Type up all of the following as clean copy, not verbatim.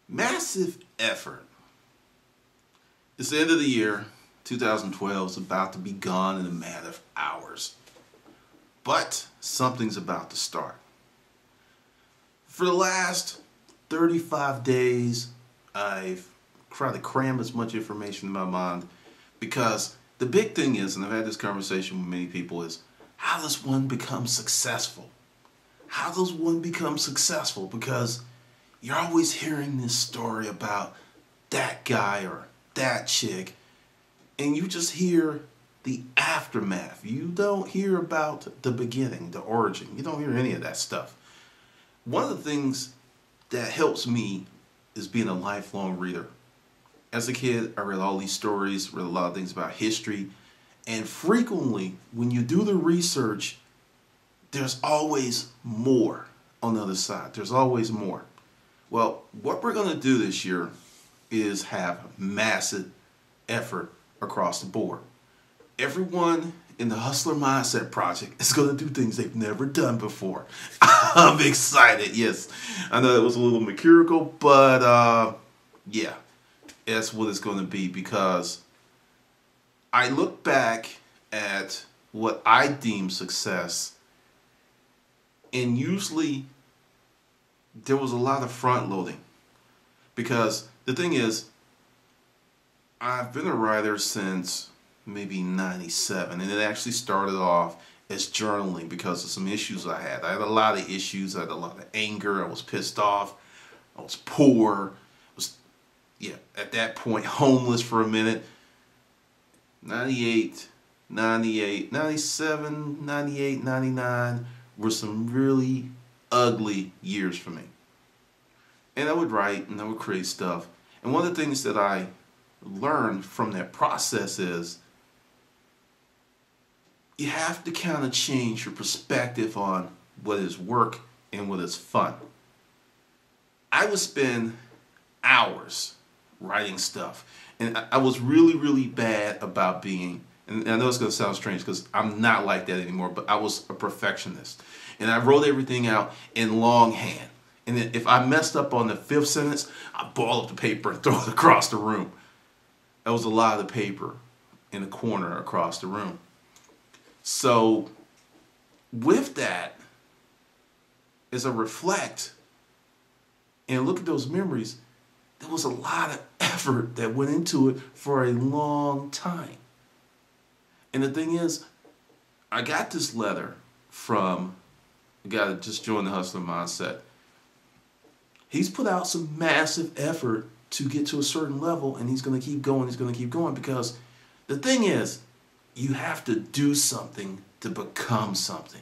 Massive effort. It's the end of the year. 2012 is about to be gone in a matter of hours. But something's about to start. For the last 35 days, I've tried to cram as much information in my mind because the big thing is, and I've had this conversation with many people, is how does one become successful? How does one become successful? Because you're always hearing this story about that guy or that chick, and you just hear the aftermath. You don't hear about the beginning, the origin. You don't hear any of that stuff. One of the things that helps me is being a lifelong reader. As a kid, I read all these stories, read a lot of things about history, and frequently, when you do the research, there's always more on the other side. There's always more. Well, what we're going to do this year is have massive effort across the board. Everyone in the Hustler Mindset Project is going to do things they've never done before. I'm excited. Yes, I know that was a little mercurial, but yeah, that's what it's going to be, because I look back at what I deem success, and usually there was a lot of front loading, because the thing is, I've been a writer since maybe 97, and it actually started off as journaling because of some issues I had. I had a lot of issues. I had a lot of anger. I was pissed off. I was poor. At that point, homeless for a minute. 98, 98, 97, 98, 99 were some really ugly years for me. And I would write and I would create stuff. And one of the things that I learned from that process is you have to kind of change your perspective on what is work and what is fun. I would spend hours writing stuff, and I was really, really bad about being, and I know it's going to sound strange because I'm not like that anymore, but I was a perfectionist. And I wrote everything out in longhand. And then if I messed up on the fifth sentence, I'd ball up the paper and throw it across the room. That was a lot of paper in a corner across the room. So with that, as I reflect and look at those memories, there was a lot of effort that went into it for a long time. And the thing is, I got this letter from a guy that just joined the Hustler Mindset. He's put out some massive effort to get to a certain level, and he's going to keep going. He's going to keep going, because the thing is, you have to do something to become something.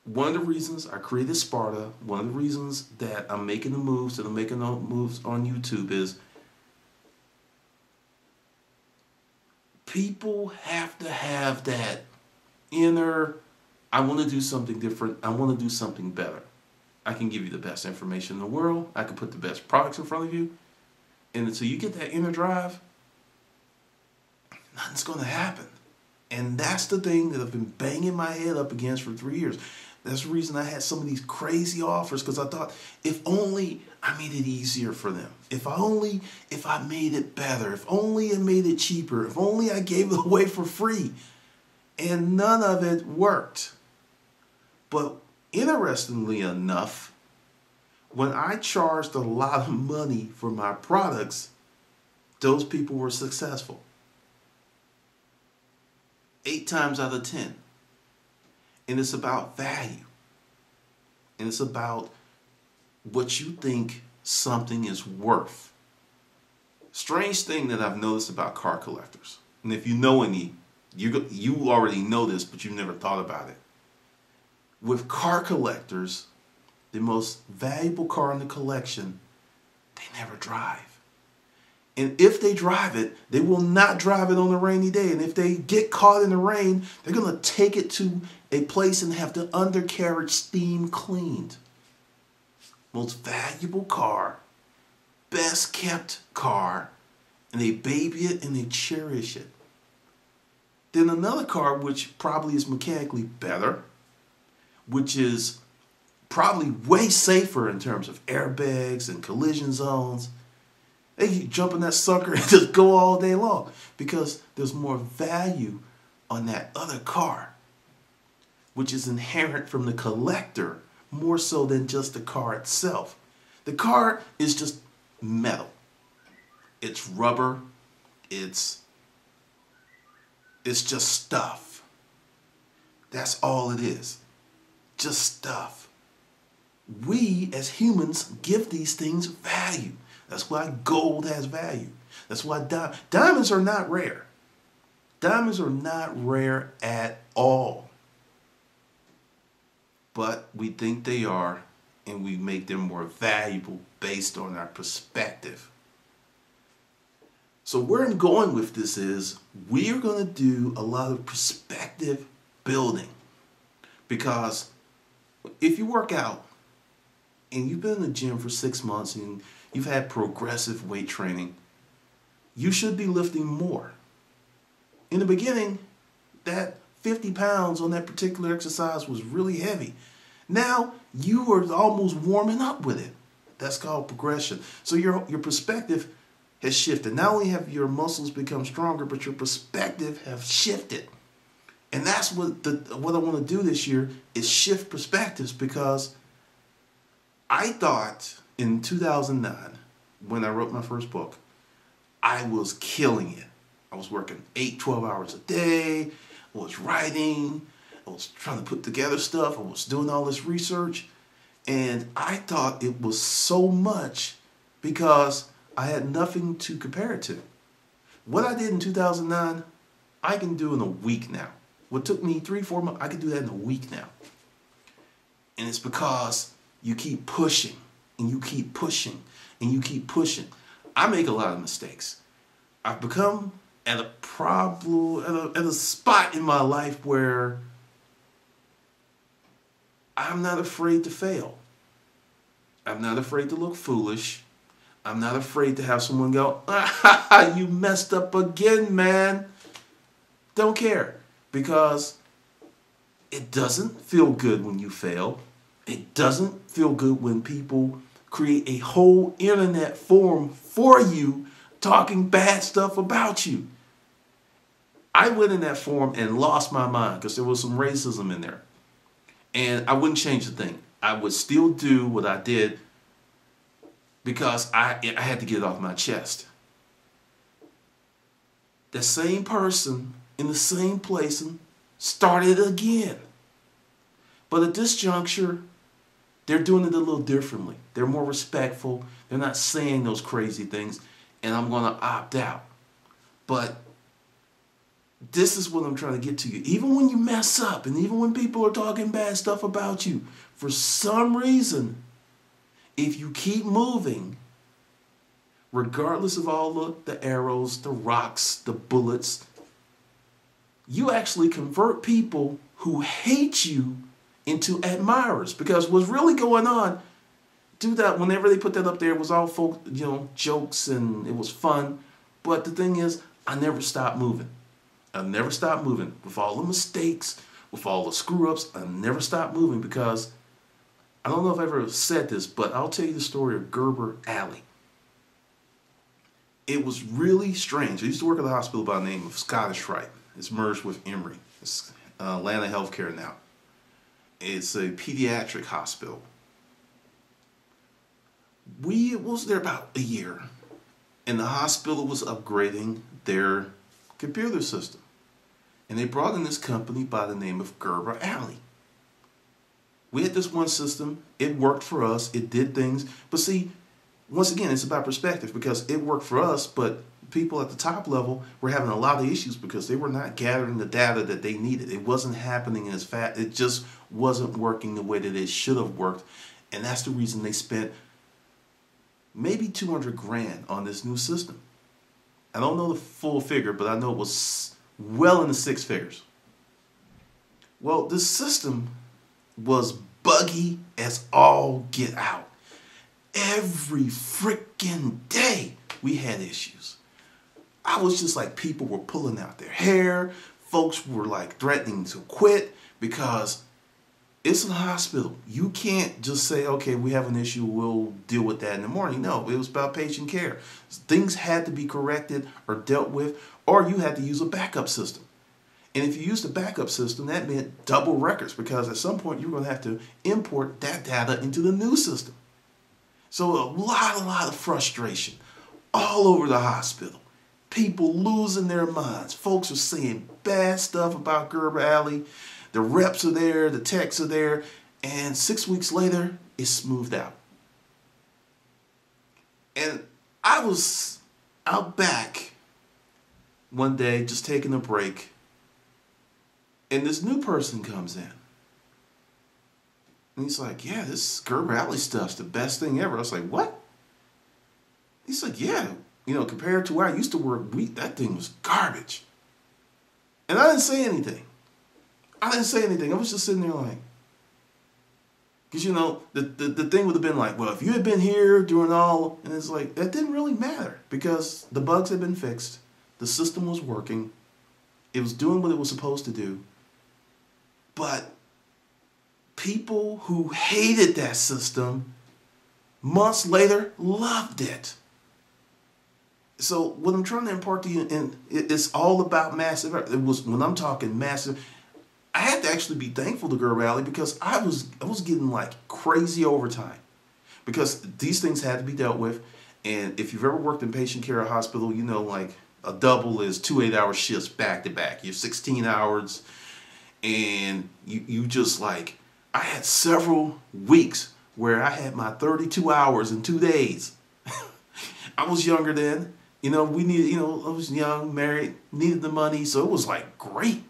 One of the reasons I created Sparta, one of the reasons that I'm making the moves, that I'm making the moves on YouTube, is people have to have that inner, I want to do something different, I want to do something better. I can give you the best information in the world, I can put the best products in front of you, and until you get that inner drive, nothing's going to happen. And that's the thing that I've been banging my head up against for 3 years. That's the reason I had some of these crazy offers, because I thought, if only I made it easier for them. If I made it better. If only I made it cheaper. If only I gave it away for free. And none of it worked. But interestingly enough, when I charged a lot of money for my products, those people were successful. 8 times out of 10. And it's about value. And it's about what you think something is worth. Strange thing that I've noticed about car collectors. And if you know any, you already know this, but you've never thought about it. With car collectors, the most valuable car in the collection, they never drive. And if they drive it, they will not drive it on a rainy day. And if they get caught in the rain, they're going to take it to a place and have the undercarriage steam cleaned. Most valuable car, best kept car, and they baby it and they cherish it. Then another car which probably is mechanically better, which is probably way safer in terms of airbags and collision zones. They can jump in that sucker and just go all day long because there's more value on that other car, which is inherent from the collector more so than just the car itself. The car is just metal. It's rubber. It's just stuff. That's all it is. Just stuff. We as humans give these things value. That's why gold has value. That's why diamonds are not rare. Diamonds are not rare at all. But we think they are, and we make them more valuable based on our perspective. So where I'm going with this is we are going to do a lot of perspective building. Because if you work out and you've been in the gym for 6 months and you've had progressive weight training, you should be lifting more. In the beginning, that 50 pounds on that particular exercise was really heavy. Now you are almost warming up with it. That's called progression. So your perspective has shifted. Not only have your muscles become stronger, but your perspective have shifted. And that's what I want to do this year is shift perspectives, because I thought in 2009, when I wrote my first book, I was killing it. I was working 8-12 hours a day. I was writing. I was trying to put together stuff. I was doing all this research. And I thought it was so much because I had nothing to compare it to. What I did in 2009, I can do in a week now. What took me 3-4 months, I can do that in a week now. And it's because you keep pushing and you keep pushing and you keep pushing. I make a lot of mistakes. I've become at a spot in my life where I'm not afraid to fail. I'm not afraid to look foolish. I'm not afraid to have someone go, you messed up again, man. Don't care, because it doesn't feel good when you fail. It doesn't feel good when people create a whole internet forum for you talking bad stuff about you. I went in that forum and lost my mind because there was some racism in there. And I wouldn't change the thing. I would still do what I did because I had to get it off my chest. The same person in the same place started again. But at this juncture, they're doing it a little differently. They're more respectful. They're not saying those crazy things. And I'm going to opt out. But this is what I'm trying to get to you. Even when you mess up and even when people are talking bad stuff about you, for some reason, if you keep moving, regardless of all the arrows, the rocks, the bullets, you actually convert people who hate you into admirers. Because what's really going on, do that whenever they put that up there, it was all folk, jokes and it was fun. But the thing is, I never stopped moving. I never stopped moving. With all the mistakes, with all the screw-ups, I never stopped moving because I don't know if I ever said this, but I'll tell you the story of Gerber Alley. It was really strange. I used to work at a hospital by the name of Scottish Rite. It's merged with Emory. It's Atlanta Healthcare now. It's a pediatric hospital. We was there about a year, and the hospital was upgrading their computer system. And they brought in this company by the name of Gerber Alley. We had this one system. It worked for us. It did things. But see, once again, it's about perspective, because it worked for us, but people at the top level were having a lot of issues because they were not gathering the data that they needed. It wasn't happening as fast. It just wasn't working the way that it should have worked. And that's the reason they spent maybe $200,000 on this new system. I don't know the full figure, but I know it was well in the 6 figures. Well, this system was buggy as all get out. Every freaking day we had issues. I was just like, people were pulling out their hair. Folks were like threatening to quit because It's a hospital. You can't just say, okay, we have an issue, we'll deal with that in the morning. No, it was about patient care. Things had to be corrected or dealt with, or you had to use a backup system. And if you used a backup system, that meant double records, because at some point you're going to have to import that data into the new system. So a lot of frustration all over the hospital. People losing their minds. Folks are saying bad stuff about Gerber Alley. The reps are there, the techs are there, and 6 weeks later, it's smoothed out. And I was out back one day just taking a break, and this new person comes in. And he's like, yeah, this Gerber Alley stuff's the best thing ever. I was like, what? He's like, yeah, compared to where I used to work, that thing was garbage. And I didn't say anything. I was just sitting there like, because, the thing would have been like, well, if you had been here during all, and it's like, that didn't really matter, because the bugs had been fixed. The system was working. It was doing what it was supposed to do. But people who hated that system months later loved it. So what I'm trying to impart to you, and it's all about massive. It was, when I'm talking massive, I had to actually be thankful to Gerber Alley, because I was getting like crazy overtime, because these things had to be dealt with. And if you've ever worked in patient care or hospital, like a double is 2 8-hour shifts back to back. You have 16 hours, and you just like, I had several weeks where I had my 32 hours in 2 days. I was younger then. We needed, I was young, married, needed the money, so it was like great.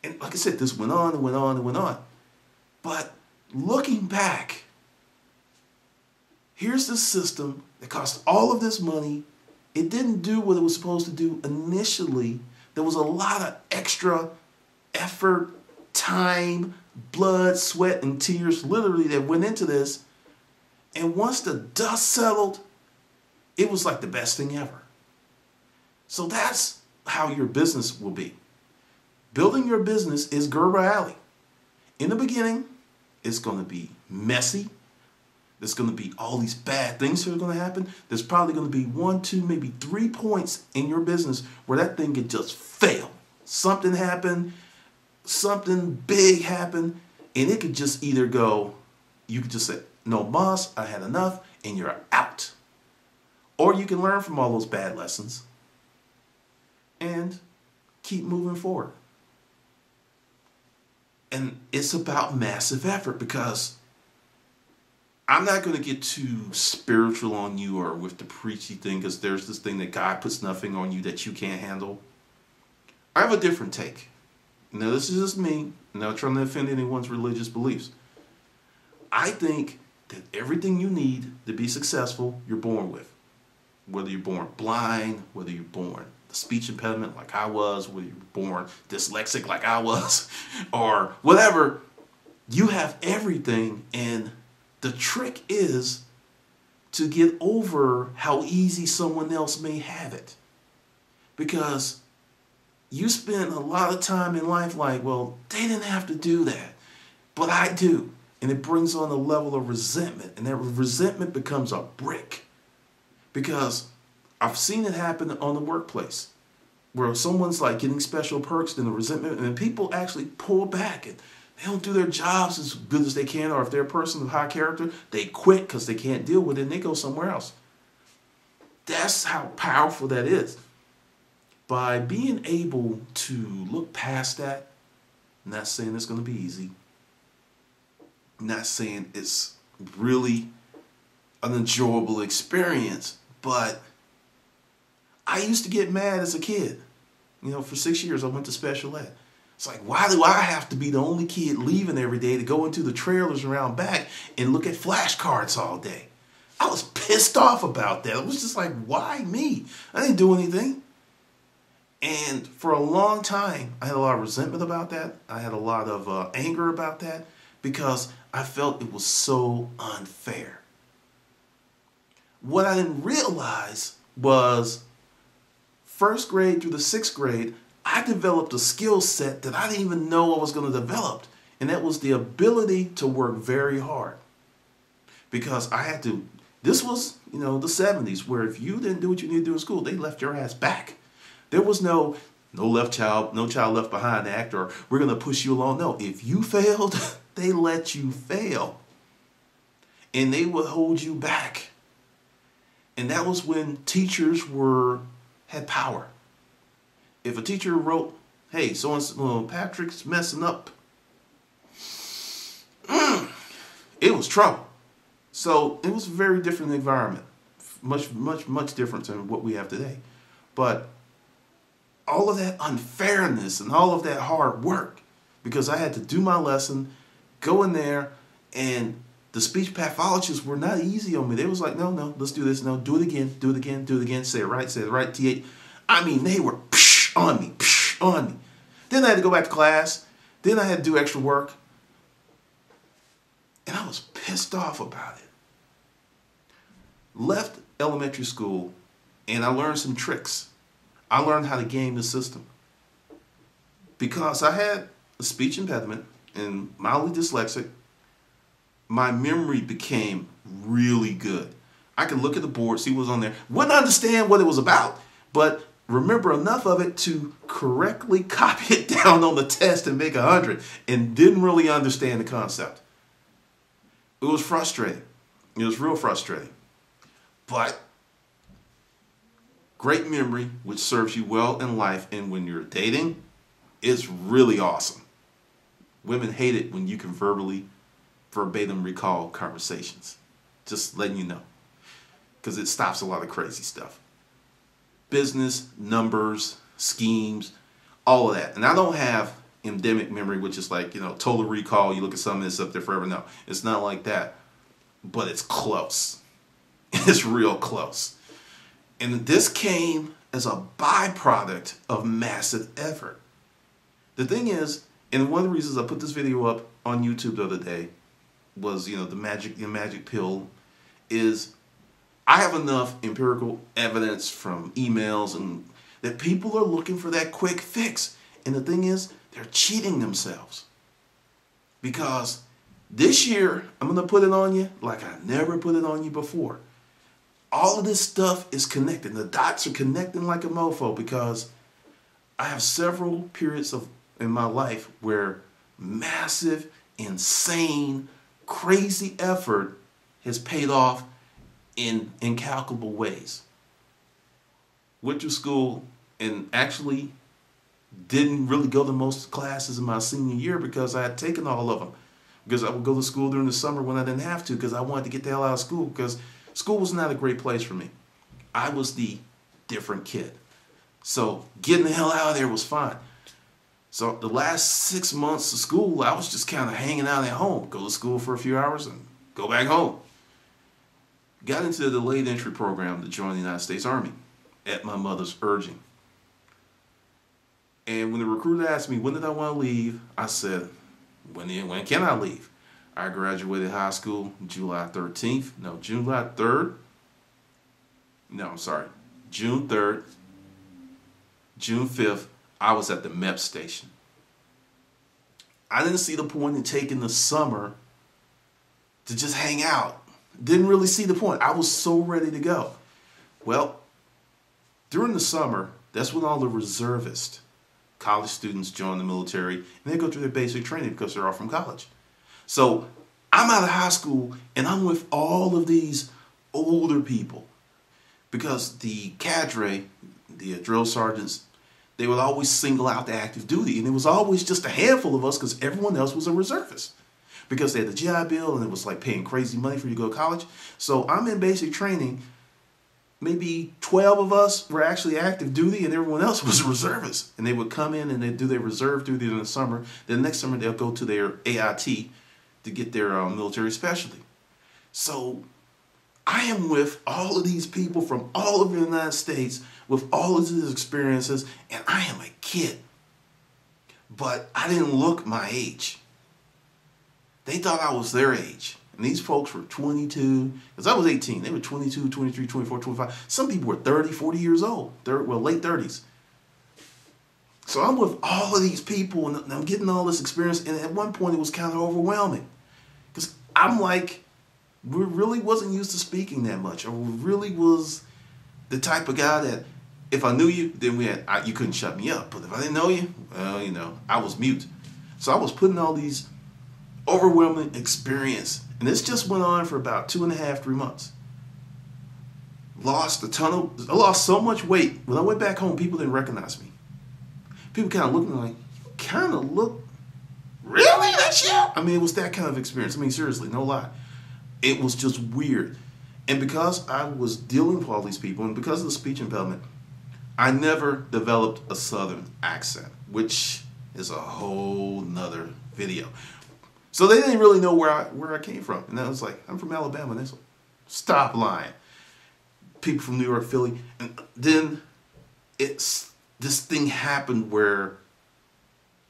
And like I said, this went on and went on and went on. But looking back, here's this system that cost all of this money. It didn't do what it was supposed to do initially. There was a lot of extra effort, time, blood, sweat, and tears literally that went into this. And once the dust settled, it was like the best thing ever. So that's how your business will be. Building your business is Gerber Alley. In the beginning, it's going to be messy. There's going to be all these bad things that are going to happen. There's probably going to be 1, 2, maybe 3 points in your business where that thing could just fail. Something happened, something big happened, and it could just either go, you could just say, no boss, I had enough, and you're out. Or you can learn from all those bad lessons and keep moving forward. And it's about massive effort, because I'm not going to get too spiritual on you or with the preachy thing, because there's this thing that God puts nothing on you that you can't handle. I have a different take. Now, this is just me. I'm not trying to offend anyone's religious beliefs. I think that everything you need to be successful, you're born with. Whether you're born blind, whether you're born the speech impediment like I was, whether you're born dyslexic like I was, or whatever, you have everything. And the trick is to get over how easy someone else may have it. Because you spend a lot of time in life like, well, they didn't have to do that, but I do. And it brings on a level of resentment, and that resentment becomes a brick. Because I've seen it happen on the workplace, where someone's like getting special perks, then the resentment, and people actually pull back and they don't do their jobs as good as they can, or if they're a person of high character, they quit because they can't deal with it and they go somewhere else. That's how powerful that is. By being able to look past that, I'm not saying it's going to be easy. I'm not saying it's really an enjoyable experience, but I used to get mad as a kid. For 6 years I went to special ed. It's like, why do I have to be the only kid leaving every day to go into the trailers around back and look at flashcards all day? I was pissed off about that. It was just like, why me? I didn't do anything. And for a long time, I had a lot of resentment about that. I had a lot of anger about that, because I felt it was so unfair. What I didn't realize was 1st grade through the 6th grade, I developed a skill set that I didn't even know I was going to develop. And that was the ability to work very hard. Because I had to, this was, the 70s, where if you didn't do what you needed to do in school, they left your ass back. There was no child left behind act, or we're going to push you along. No, if you failed, they let you fail. And they would hold you back. And that was when teachers had power. If a teacher wrote, hey, so-and-so, Patrick's messing up, it was trouble. So it was a very different environment. Much, much, much different than what we have today. But all of that unfairness and all of that hard work, because I had to do my lesson, go in there, and the speech pathologists were not easy on me. They was like, no, let's do this. No, do it again, say it right, TH. I mean, they were on me. Then I had to go back to class. Then I had to do extra work. And I was pissed off about it. Left elementary school, and I learned some tricks. I learned how to game the system. Because I had a speech impediment and mildly dyslexic, my memory became really good. I could look at the board, see what was on there. Wouldn't understand what it was about, but remember enough of it to correctly copy it down on the test and make 100, and didn't really understand the concept. It was frustrating. It was real frustrating. But great memory, which serves you well in life, and when you're dating, it's really awesome. Women hate it when you can verbatim recall conversations. Just letting you know. Because it stops a lot of crazy stuff. Business, numbers, schemes, all of that. And I don't have endemic memory, which is like, total recall. You look at something, it's up there forever. No, it's not like that. But it's close. It's real close. And this came as a byproduct of massive effort. The thing is, and one of the reasons I put this video up on YouTube the other day was, the magic pill, is I have enough empirical evidence from emails and that people are looking for that quick fix. And the thing is, they're cheating themselves. Because this year, I'm going to put it on you like I never put it on you before. All of this stuff is connected. The dots are connecting like a mofo, because I have several periods in my life where massive, insane, crazy effort has paid off in incalculable ways. Went to school and actually didn't really go to most classes in my senior year because I had taken all of them. Because I would go to school during the summer when I didn't have to, because I wanted to get the hell out of school, because school was not a great place for me. I was the different kid. So getting the hell out of there was fine. So the last 6 months of school, I was just kind of hanging out at home. Go to school for a few hours and go back home. Got into the delayed entry program to join the United States Army at my mother's urging. And when the recruiter asked me, when did I want to leave? I said, when can I leave? I graduated high school July 13th. No, July 3rd. No, I'm sorry. June 3rd. June 5th, I was at the MEP station. I didn't see the point in taking the summer to just hang out. Didn't really see the point. I was so ready to go. Well, during the summer, that's when all the reservists, college students, join the military, and they go through their basic training because they're all from college. So I'm out of high school, and I'm with all of these older people, because the cadre, the drill sergeants, they would always single out the active duty, and it was always just a handful of us because everyone else was a reservist, because they had the GI Bill, and it was like paying crazy money for you to go to college. So I'm in basic training. Maybe 12 of us were actually active duty, and everyone else was reservists. And they would come in and they'd do their reserve duty in the summer. Then next summer they'll go to their AIT to get their military specialty. So I am with all of these people from all over the United States with all of these experiences, and I am a kid. But I didn't look my age. They thought I was their age. And these folks were 22, because I was 18. They were 22, 23, 24, 25. Some people were 30, 40 years old, late 30s. So I'm with all of these people and I'm getting all this experience. And at one point it was kind of overwhelming because I'm like, we really wasn't used to speaking that much, or we really was the type of guy that if I knew you, then you couldn't shut me up. But if I didn't know you, well, I was mute. So I was putting all these overwhelming experience. And this just went on for about 2.5, 3 months. I lost so much weight. When I went back home, people didn't recognize me. People kind of looked at me like, you kind of look, really? That's you? I mean, it was that kind of experience. I mean, seriously, no lie. It was just weird. And because I was dealing with all these people, and because of the speech impediment, I never developed a Southern accent, which is a whole nother video. So they didn't really know where I came from. And I was like, I'm from Alabama. And they said, stop lying. People from New York, Philly. And then this thing happened where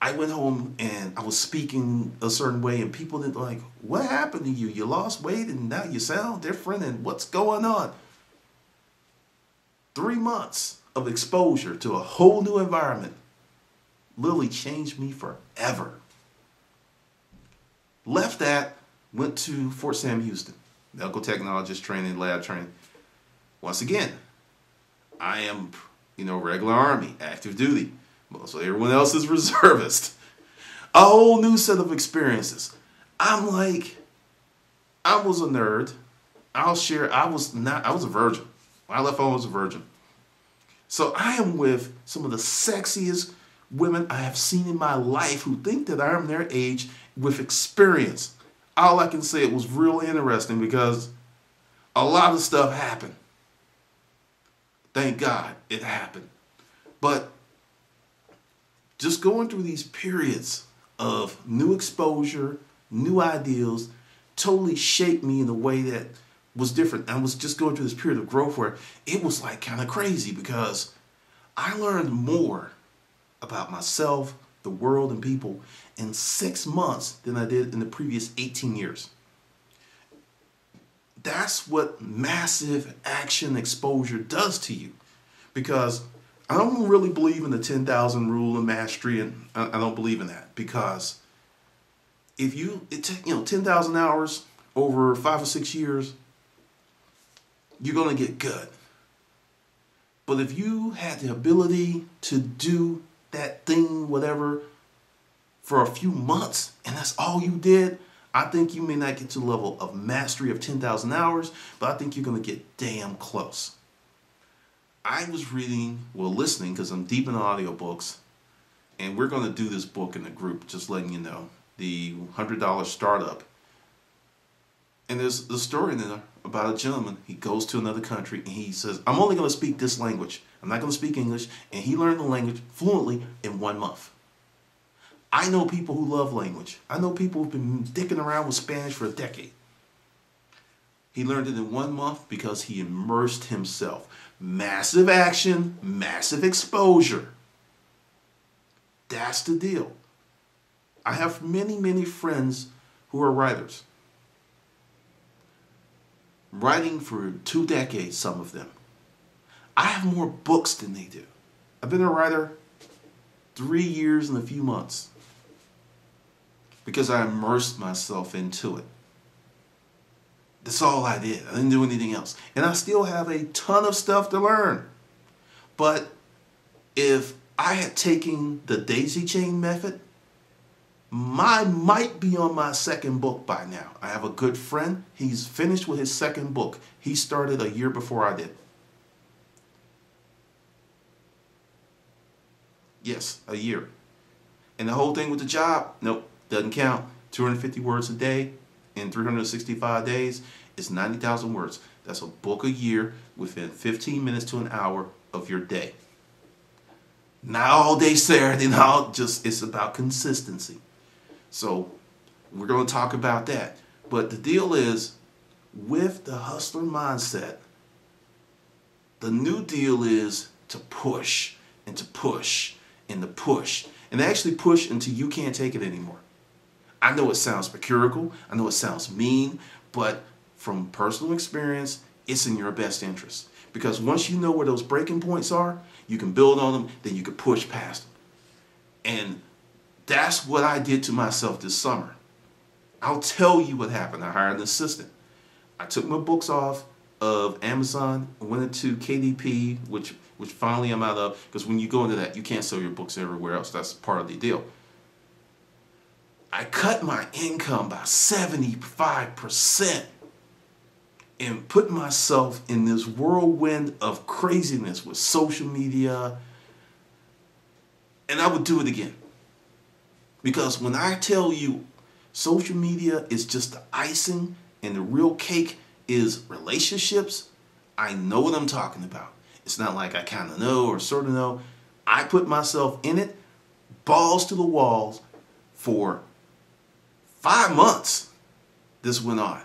I went home and I was speaking a certain way and people didn't like, what happened to you? You lost weight and now you sound different and what's going on? 3 months of exposure to a whole new environment literally changed me forever. Left that, went to Fort Sam Houston, medical technologist training, lab training. Once again, I am, regular Army, active duty. So everyone else is reservist. A whole new set of experiences. I'm like, I was a nerd. I'll share, I was a virgin. When I left home, I was a virgin. So I am with some of the sexiest women I have seen in my life who think that I'm their age with experience. All I can say, it was real interesting because a lot of stuff happened. Thank God it happened. But just going through these periods of new exposure, new ideals, totally shaped me in a way that was different. I was just going through this period of growth where it was like kind of crazy because I learned more about myself, the world, and people in 6 months than I did in the previous 18 years. That's what massive action exposure does to you. Because I don't really believe in the 10,000 rule of mastery, and I don't believe in that. Because if 10,000 hours over 5 or 6 years, you're going to get good. But if you had the ability to do that thing, whatever, for a few months, and that's all you did, I think you may not get to the level of mastery of 10,000 hours, but I think you're going to get damn close. I was listening, because I'm deep in audiobooks, and we're going to do this book in the group, just letting you know, the $100 startup. And there's the story in there about a gentleman. He goes to another country, and he says, I'm only going to speak this language. I'm not going to speak English. And he learned the language fluently in 1 month. I know people who love language. I know people who've been dicking around with Spanish for a decade. He learned it in 1 month because he immersed himself. Massive action, massive exposure. That's the deal. I have many, many friends who are writers. Writing for 2 decades, some of them. I have more books than they do. I've been a writer 3 years and a few months because I immersed myself into it. That's all I did. I didn't do anything else. And I still have a ton of stuff to learn. But if I had taken the daisy chain method, I might be on my 2nd book by now. I have a good friend. He's finished with his 2nd book. He started a year before I did. Yes, a year. And the whole thing with the job, nope, doesn't count. 250 words a day in 365 days is 90,000 words. That's a book a year within 15 minutes to an hour of your day. Not all day Saturday, it's about consistency. So we're going to talk about that. But the deal is, with the hustler mindset, the new deal is to push and to push and to push. And actually push until you can't take it anymore. I know it sounds mercurial. I know it sounds mean. But from personal experience, it's in your best interest. Because once you know where those breaking points are, you can build on them, then you can push past them. And that's what I did to myself this summer. I'll tell you what happened. I hired an assistant. I took my books off of Amazon, went into KDP, which finally I'm out of, because when you go into that, you can't sell your books everywhere else. That's part of the deal. I cut my income by 75% and put myself in this whirlwind of craziness with social media. And I would do it again. Because when I tell you social media is just the icing and the real cake is relationships, I know what I'm talking about. It's not like I kind of know or sort of know. I put myself in it, balls to the walls, for 5 months. This went on.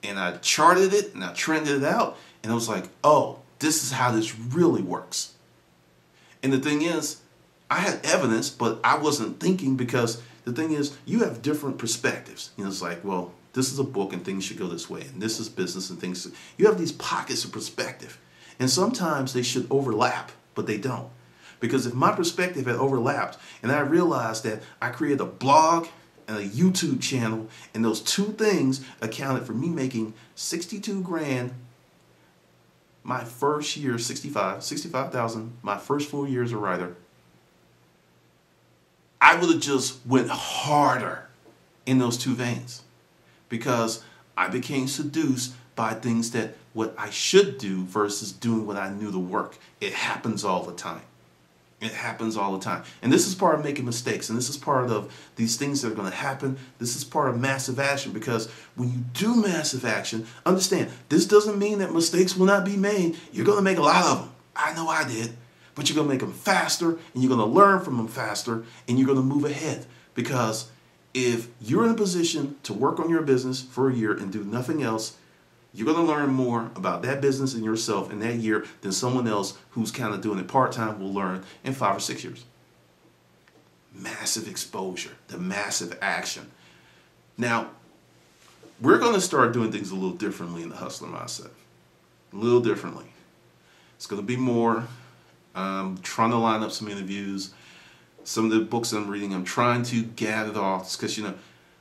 And I charted it and I trended it out. And I was like, oh, this is how this really works. And the thing is, I had evidence, but I wasn't thinking, because the thing is, you have different perspectives. You know, it's like, well, this is a book and things should go this way, and this is business and things. You have these pockets of perspective. And sometimes they should overlap, but they don't. Because if my perspective had overlapped and I realized that I created a blog and a YouTube channel, and those two things accounted for me making 62 grand my first year, 65,000, my first 4 years as a writer, I would have just went harder in those two veins, because I became seduced by things that what I should do versus doing what I knew to work. It happens all the time. It happens all the time. And this is part of making mistakes. And this is part of these things that are going to happen. This is part of massive action, because when you do massive action, understand, this doesn't mean that mistakes will not be made. You're going to make a lot of them. I know I did. But you're going to make them faster, and you're going to learn from them faster, and you're going to move ahead. Because if you're in a position to work on your business for a year and do nothing else, you're going to learn more about that business and yourself in that year than someone else who's kind of doing it part-time will learn in 5 or 6 years. Massive exposure, the massive action. Now, we're going to start doing things a little differently in the Hustler Mindset. A little differently. It's going to be more. I'm trying to line up some interviews. Some of the books I'm reading, I'm trying to gather it all. Because, I'm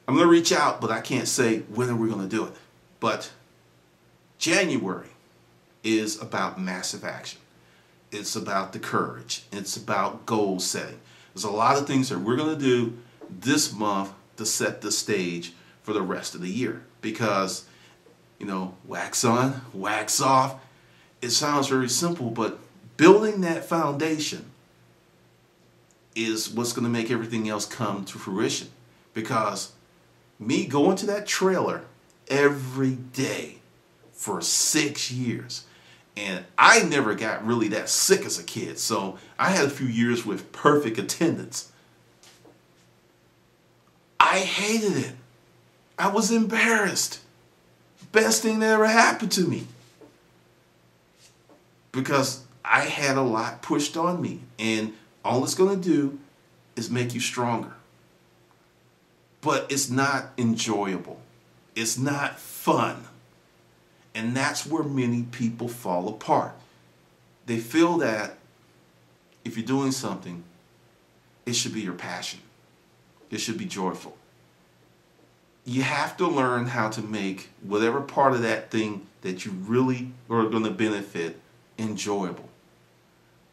going to reach out, but I can't say when are we going to do it. But January is about massive action. It's about the courage. It's about goal setting. There's a lot of things that we're going to do this month to set the stage for the rest of the year. Because, wax on, wax off. It sounds very simple, but building that foundation is what's going to make everything else come to fruition. Because me going to that trailer every day for 6 years, and I never got really that sick as a kid, so I had a few years with perfect attendance. I hated it. I was embarrassed. Best thing that ever happened to me, because I had a lot pushed on me, and all it's going to do is make you stronger. But it's not enjoyable. It's not fun. And that's where many people fall apart. They feel that if you're doing something, it should be your passion. It should be joyful. You have to learn how to make whatever part of that thing that you really are going to benefit enjoyable.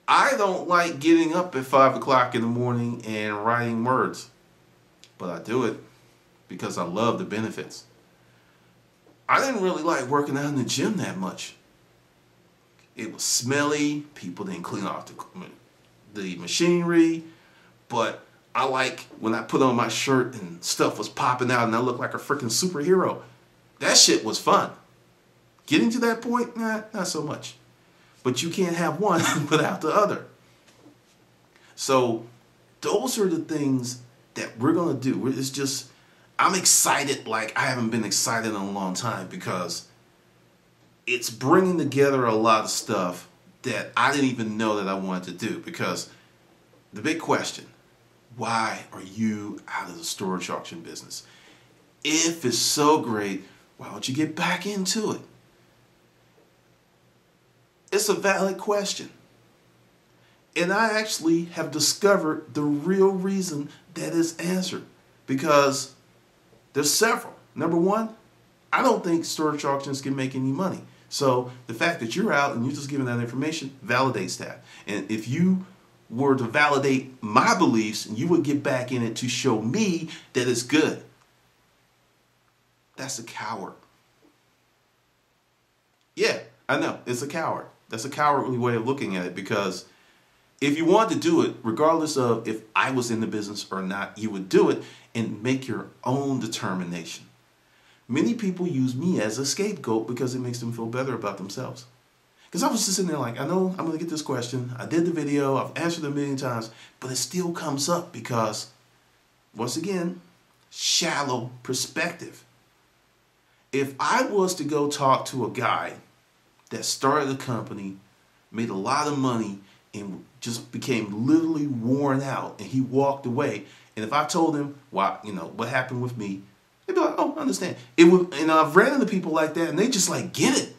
I don't like getting up at 5 o'clock in the morning and writing words, but I do it because I love the benefits. I didn't really like working out in the gym that much. It was smelly. People didn't clean off the machinery. But I like when I put on my shirt and stuff was popping out and I looked like a freaking superhero. That shit was fun. Getting to that point, not so much. But you can't have one without the other. So those are the things that we're going to do. It's just, I'm excited like I haven't been excited in a long time, because it's bringing together a lot of stuff that I didn't even know that I wanted to do. Because the big question, why are you out of the storage auction business? If it's so great, why don't you get back into it? It's a valid question. And I actually have discovered the real reason that is answered, because there's several. Number one, I don't think storage auctions can make any money. So the fact that you're out and you're just giving that information validates that. And if you were to validate my beliefs, you would get back in it to show me that it's good. That's a coward. Yeah, I know. It's a coward. That's a cowardly way of looking at it, because if you wanted to do it, regardless of if I was in the business or not, you would do it and make your own determination. Many people use me as a scapegoat because it makes them feel better about themselves. Because I was just sitting there like, I know I'm going to get this question. I did the video. I've answered it a million times. But it still comes up because, once again, shallow perspective. If I was to go talk to a guy that started a company, made a lot of money, and just became literally worn out, and he walked away, and if I told him what happened with me, they'd be like, "Oh, I understand." It would, and I've ran into people like that, and they just like get it.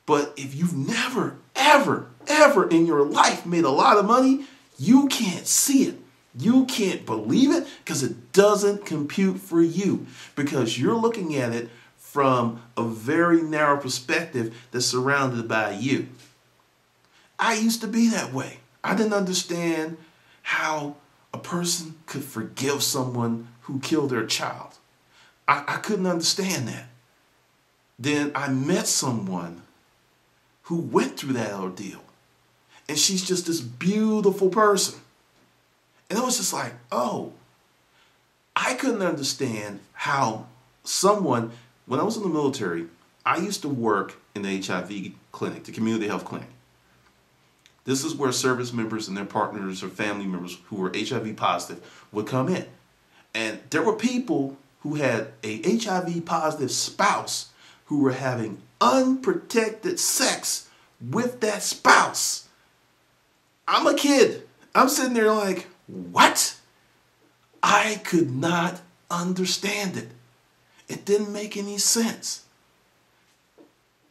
But if you've never, ever, ever in your life made a lot of money, you can't see it. You can't believe it because it doesn't compute for you, because you're looking at it from a very narrow perspective that's surrounded by you. I used to be that way. I didn't understand how a person could forgive someone who killed their child. I couldn't understand that. Then I met someone who went through that ordeal. And she's just this beautiful person. And it was just like, oh, I couldn't understand how someone, when I was in the military, I used to work in the HIV clinic, the community health clinic. This is where service members and their partners or family members who were HIV positive would come in. And there were people who had a HIV positive spouse who were having unprotected sex with that spouse. I'm a kid. I'm sitting there like, what? I could not understand it. It didn't make any sense.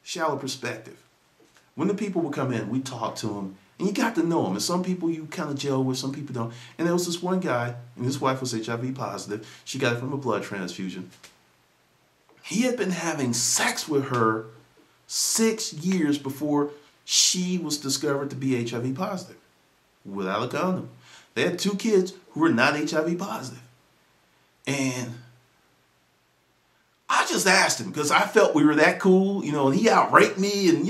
Shallow perspective. When the people would come in, we talked to them, and you got to know them. And some people you kind of gel with, some people don't. And there was this one guy, and his wife was HIV positive. She got it from a blood transfusion. He had been having sex with her 6 years before she was discovered to be HIV positive, without a condom. They had 2 kids who were not HIV positive. And I just asked him because I felt we were that cool, and he outraped me, and,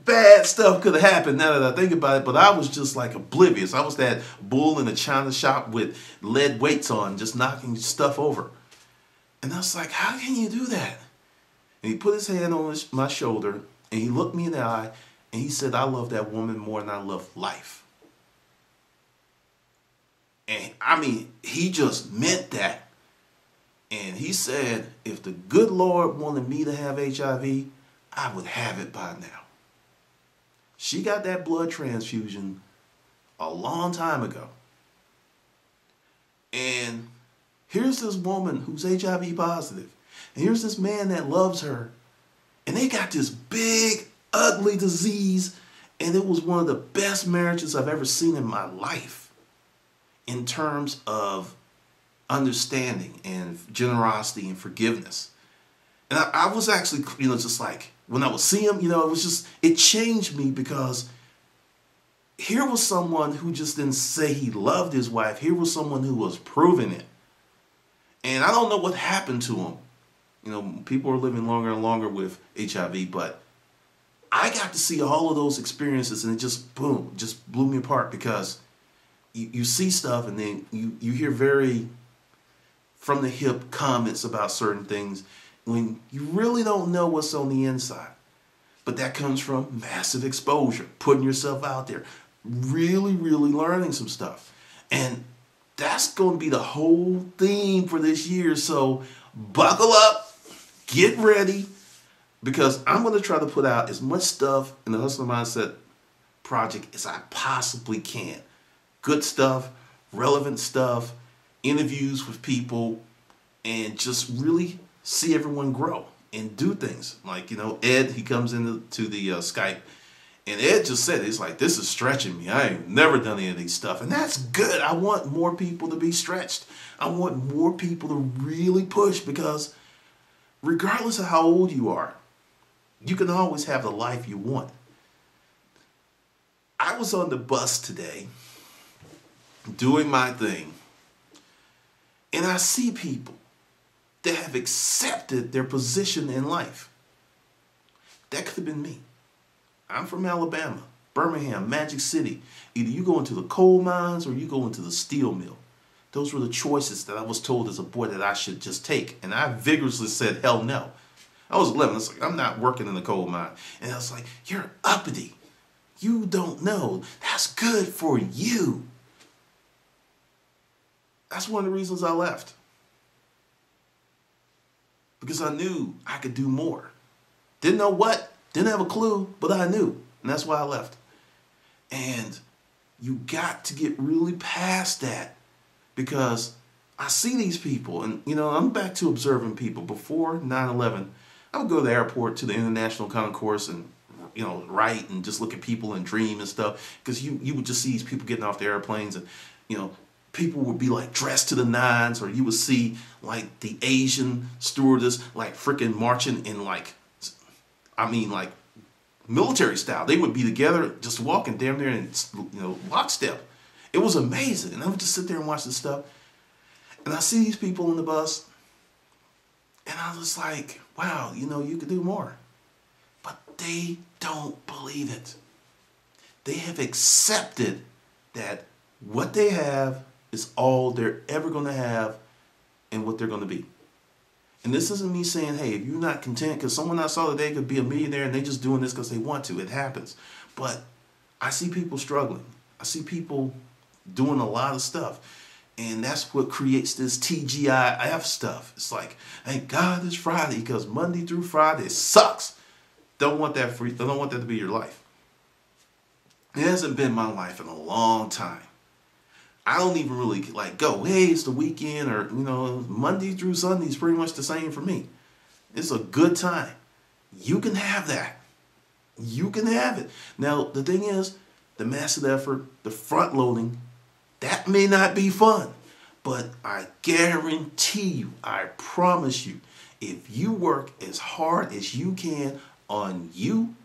bad stuff could have happened now that I think about it, but I was just like oblivious. I was that bull in a china shop with lead weights on, just knocking stuff over. And I was like, how can you do that? And he put his hand on my shoulder, and he looked me in the eye, and he said, I love that woman more than I love life. And I mean, he just meant that. And he said, if the good Lord wanted me to have HIV, I would have it by now. She got that blood transfusion a long time ago. And here's this woman who's HIV positive. And here's this man that loves her. And they got this big, ugly disease. And it was one of the best marriages I've ever seen in my life in terms of understanding and generosity and forgiveness. And I was actually, just like, when I would see him, it changed me, because here was someone who just didn't say he loved his wife. Here was someone who was proving it. And I don't know what happened to him. People are living longer and longer with HIV, but I got to see all of those experiences, and it just, boom, just blew me apart, because you see stuff, and then you hear very from the hip comments about certain things when you really don't know what's on the inside. But that comes from massive exposure, putting yourself out there, really, really learning some stuff. And that's going to be the whole theme for this year. So buckle up, get ready, because I'm going to try to put out as much stuff in the Hustler Mindset project as I possibly can. Good stuff, relevant stuff, interviews with people, and just really see everyone grow and do things. Like, Ed, he comes into the Skype, And Ed just said, it's like, this is stretching me. I ain't never done any of these stuff. And that's good. I want more people to be stretched. I want more people to really push, because regardless of how old you are, you can always have the life you want. I was on the bus today doing my thing, and I see people that have accepted their position in life. That could have been me. I'm from Alabama, Birmingham, Magic City. Either you go into the coal mines or you go into the steel mill. Those were the choices that I was told as a boy that I should just take. And I vigorously said, hell no. I was 11. I was like, I'm not working in the coal mine. And I was like, you're uppity. You don't know. That's good for you. That's one of the reasons I left. Because I knew I could do more. Didn't know what. Didn't have a clue, but I knew. And that's why I left. And you got to get really past that. Because I see these people, and I'm back to observing people. Before 9/11, I would go to the airport, to the International Concourse, and write and just look at people and dream and stuff. Because you would just see these people getting off the airplanes, and people would be like dressed to the nines, or you would see like the Asian stewardess like freaking marching in like military style. They would be together, just walking damn near in lockstep. It was amazing. And I would just sit there and watch this stuff. And I see these people on the bus, and I was like, wow, you could do more. But they don't believe it. They have accepted that what they have is all they're ever going to have and what they're going to be. And this isn't me saying, hey, if you're not content, because someone I saw today could be a millionaire and they just doing this because they want to. It happens. But I see people struggling. I see people doing a lot of stuff. And that's what creates this TGIF stuff. It's like, thank God it's Friday, because Monday through Friday sucks. Don't want that don't want that to be your life. It hasn't been my life in a long time. I don't even really go, hey, it's the weekend, or, Monday through Sunday is pretty much the same for me. It's a good time. You can have that. You can have it. Now, the thing is, the massive effort, the front loading, that may not be fun. But I guarantee you, I promise you, if you work as hard as you can on you,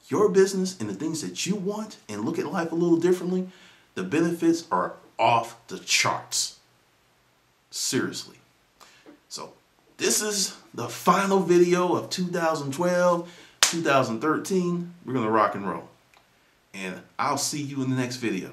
your business, and the things that you want, and look at life a little differently, the benefits are off the charts. Seriously. So this is the final video of 2012, 2013. We're going to rock and roll. And I'll see you in the next video.